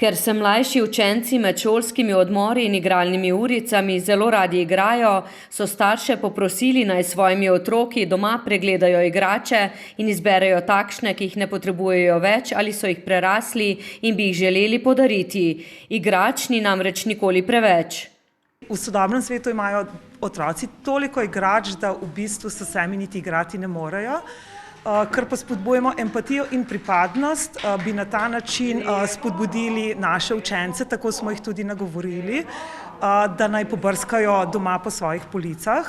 Ker se mlajši učenci med šolskimi odmori in igralnimi uricami zelo radi igrajo, so starše poprosili, naj svojimi otroki doma pregledajo igrače in izberejo takšne, ki jih ne potrebujejo več ali so jih prerasli in bi jih želeli podariti. Igrač ni namreč nikoli preveč. V sodobnem svetu imajo otroci toliko igrač, da v bistvu se sami niti igrati ne morejo. Ker pa spodbujamo empatijo in pripadnost, bi na ta način spodbudili naše učence, tako smo jih tudi nagovorili, da naj pobrskajo doma po svojih policah.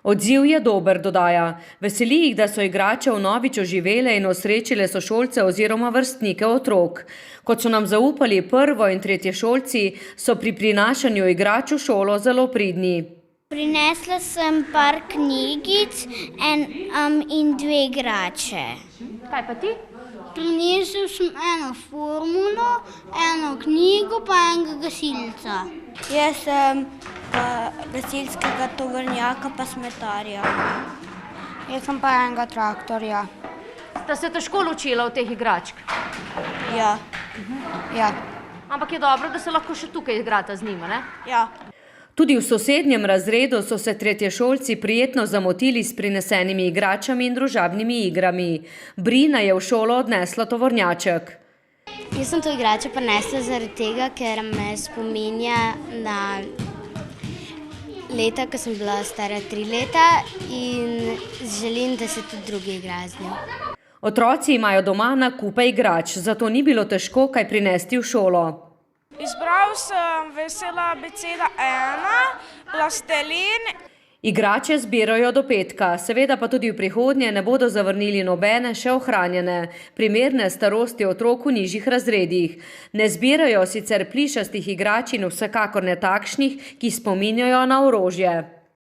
Odziv je dober, dodaja. Veseli jih, da so igrače vnovič oživele in osrečile sošolce oziroma vrstnike otrok. Kot so nam zaupali prvo- in tretješolci, so pri prinašanju igrač v šolo zelo pridni. Prinesla sem par knjigic in 2 igrače. Kaj pa ti? Prinesel sem eno formulo, eno knjigo pa enega gasilca. Jaz sem gasilskega tovornjaka pa smetarja. Jaz sem pa enega traktorja. Sta se težko ločila od teh igračk? Ja. Ja. Ampak je dobro, da se lahko še tukaj igrata z njima, ne? Ja. Tudi v sosednjem razredu so se tretješolci prijetno zamotili s prinesenimi igračami in družabnimi igrami. Brina je v šolo odnesla tovornjaček. Jaz sem to igrače prinesla zaradi tega, ker me spominja na leta, ko sem bila stara 3 leta in želim, da se tudi drugi igrajo z njo. Otroci imajo doma na kupe igrač, zato ni bilo težko kaj prinesti v šolo. Izbral sem vesela abeceda 1, plastelin. Igrače zbirajo do petka, seveda pa tudi v prihodnje ne bodo zavrnili nobene še ohranjene, primerne starosti otrok v nižjih razredih. Ne zbirajo sicer plišastih igrač in vsekakor ne takšnih, ki spominjajo na orožje.